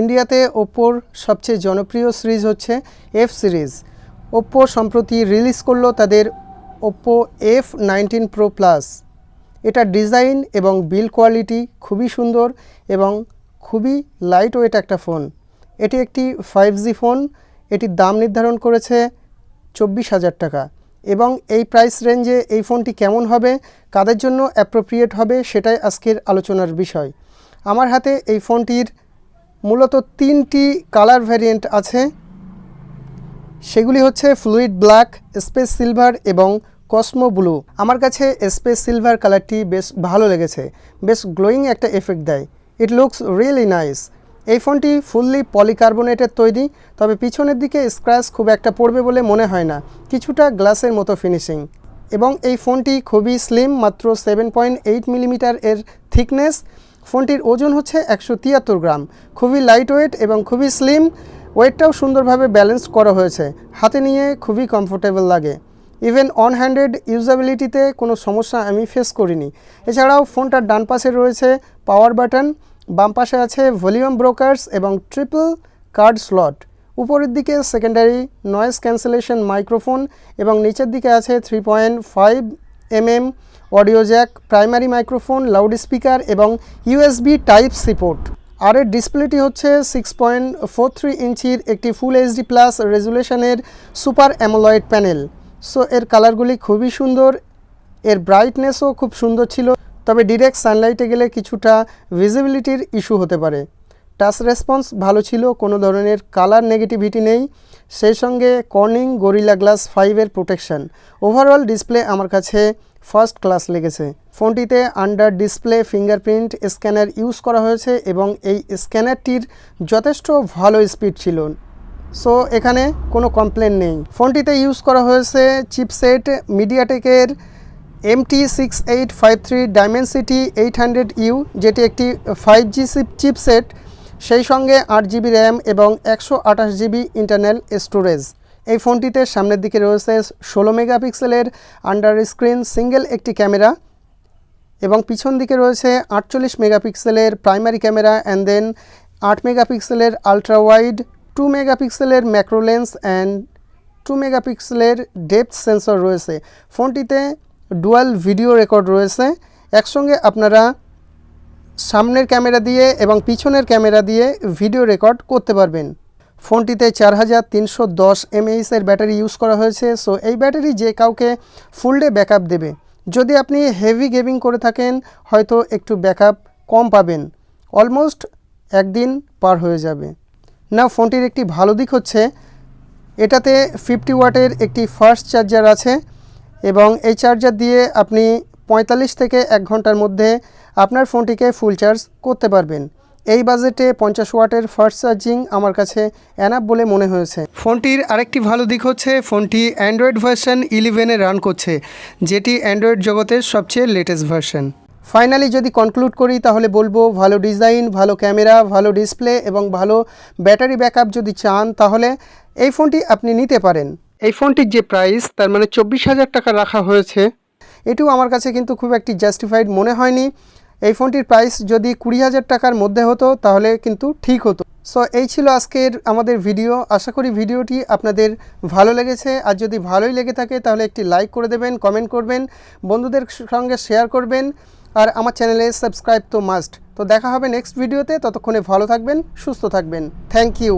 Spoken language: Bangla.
ইন্ডিয়াতে ওপ্পোর সবচেয়ে জনপ্রিয় সিরিজ হচ্ছে এফ সিরিজ। ওপ্পো সম্প্রতি রিলিজ করলো তাদের ওপ্পো F19 Pro Plus। এটা ডিজাইন এবং বিল্ড কোয়ালিটি খুবই সুন্দর এবং খুবই লাইট ওয়েট একটা ফোন। এটি একটি 5G ফোন। এটির দাম নির্ধারণ করেছে 24,000 টাকা এবং এই প্রাইস রেঞ্জে এই ফোনটি কেমন হবে, কাদের জন্য অ্যাপ্রোপ্রিয়েট হবে, সেটাই আজকের আলোচনার বিষয়। আমার হাতে এই ফোনটির মূলত 3টি কালার ভ্যারিয়েন্ট আছে। সেগুলি হচ্ছে ফ্লুইড ব্ল্যাক, স্পেস সিলভার এবং কসমো ব্লু। আমার কাছে স্পেস সিলভার কালারটি বেশ ভালো লেগেছে, বেশ গ্লোয়িং একটা এফেক্ট দেয়। It looks really nice. এই ফোনটি ফুললি পলিকার্বনেটের তৈরি, তবে পিছনের দিকে স্ক্র্যাচ খুব একটা পড়বে বলে মনে হয় না, কিছুটা গ্লাসের মতো ফিনিশিং। এবং এই ফোনটি খুবই স্লিম, মাত্র 7.8 মিলিমিটার এর থিকনেস। ফোনটির ওজন হচ্ছে 173 গ্রাম, খুবই লাইট ওয়েট এবং খুবই স্লিম। ওয়েটটাও সুন্দরভাবে ব্যালেন্স করা হয়েছে, হাতে নিয়ে খুবই কমফোর্টেবল লাগে। ইভেন অন হ্যান্ডেড ইউজাবিলিটিতে কোনো সমস্যা আমি ফেস করিনি। এছাড়াও ফোনটার ডান পাশে রয়েছে পাওয়ার বাটন, বাম পাশে আছে ভলিউম ব্রোকার্স এবং ট্রিপল কার্ড স্লট। উপরের দিকে সেকেন্ডারি নয়েজ ক্যান্সেলেশন মাইক্রোফোন এবং নিচের দিকে আছে 3.5 mm audio jack, primary microphone, loud speaker এবং USB টাইপ সি পোর্ট। আর এর ডিসপ্লেটি হচ্ছে 6.43 ইঞ্চির একটি ফুল HD প্লাস রেজুলেশনের সুপার অ্যামোলয়েড প্যানেল। সো এর কালারগুলি খুবই সুন্দর, এর ব্রাইটনেসও খুব সুন্দর ছিল, তবে ডিরেক্ট সানলাইটে গেলে কিছুটা ভিজিবিলিটির ইস্যু হতে পারে। টাচ রেসপন্স ভালো ছিল, কোনো ধরনের কালার নেগেটিভিটি নেই, সেই সঙ্গে কর্নিং গরিলা গ্লাস 5-এর প্রোটেকশন। ওভারঅল ডিসপ্লে আমার কাছে ফার্স্ট ক্লাস লেগেছে। ফোনটিতে under display fingerprint scanner use করা হয়েছে এবং এই স্ক্যানারটির যথেষ্ট ভালো স্পিড ছিল। সো এখানে কোনো কমপ্লেন নেই। ফোনটিতে ইউজ করা হয়েছে চিপসেট মিডিয়াটেকের MT6853 ডাইমেনসিটি 800U, যেটি একটি 5G চিপসেট, সেই সঙ্গে 8GB র্যাম এবং 128GB ইন্টারনাল স্টোরেজ। এই ফোনটিতে সামনের দিকে রয়েছে 16 মেগাপিক্সেলের আন্ডার স্ক্রিন সিঙ্গেল একটি ক্যামেরা এবং পিছন দিকে রয়েছে 48 মেগাপিক্সেলের প্রাইমারি ক্যামেরা অ্যান্ড দেন 8 মেগাপিক্সেলের আলট্রা ওয়াইড, 2 মেগাপিক্সেলের ম্যাক্রো লেন্স অ্যান্ড 2 মেগাপিক্সেলের ডেপথ সেন্সর রয়েছে। ফোনটিতে ডুয়াল ভিডিও রেকর্ড রয়েছে। একসঙ্গে আপনারা সামনের ক্যামেরা দিয়ে এবং পিছনের ক্যামেরা দিয়ে ভিডিও রেকর্ড করতে পারবেন। ফোনটিতে 4310 mAh এর ব্যাটারি ইউজ করা হয়েছে। সো এই ব্যাটারি যে কাউকে ফুল ডে ব্যাকআপ দেবে। যদি আপনি হেভি গেমিং করে থাকেন হয়তো একটু ব্যাকআপ কম পাবেন, অলমোস্ট একদিন পার হয়ে যাবে না। ফোনটির একটি ভালো দিক হচ্ছে এটাতে 50 ওয়াটের একটি ফাস্ট চার্জার আছে এবং এই চার্জার দিয়ে আপনি 45 থেকে 1 ঘন্টার মধ্যে আপনার ফোনটিকে ফুল চার্জ করতে পারবেন। এই বাজেটে 50 ওয়াটের ফাস্ট চার্জিং আমার কাছে এনাফ বলে মনে হয়েছে। ফোনটির আরেকটি ভালো দিক হচ্ছে ফোনটি অ্যান্ড্রয়েড ভার্সন 11-এ রান করছে, যেটি অ্যান্ড্রয়েড জগতের সবচেয়ে লেটেস্ট ভার্সন। ফাইনালি যদি কনক্লুড করি তাহলে বলবো ভালো ডিজাইন, ভালো ক্যামেরা, ভালো ডিসপ্লে এবং ভালো ব্যাটারি ব্যাকআপ যদি চান তাহলে এই ফোনটি আপনি নিতে পারেন। এই ফোনটির যে প্রাইস, তার মানে 24,000 টাকা রাখা হয়েছে, এটিও আমার কাছে কিন্তু খুব একটি জাস্টিফাইড মনে হয়নি। এই ফোনটির প্রাইস যদি 20,000 টাকার মধ্যে হতো তাহলে কিন্তু ঠিক হতো। সো এই ছিল আজকের আমাদের ভিডিও। আশা করি ভিডিওটি আপনাদের ভালো লেগেছে। আর যদি ভালোই লেগে থাকে তাহলে একটি লাইক করে দেবেন, কমেন্ট করবেন, বন্ধুদের সঙ্গে শেয়ার করবেন, আর আমার চ্যানেলে সাবস্ক্রাইব তো মাস্ট। তো দেখা হবে নেক্সট ভিডিওতে, ততক্ষণে ভালো থাকবেন, সুস্থ থাকবেন। Thank you.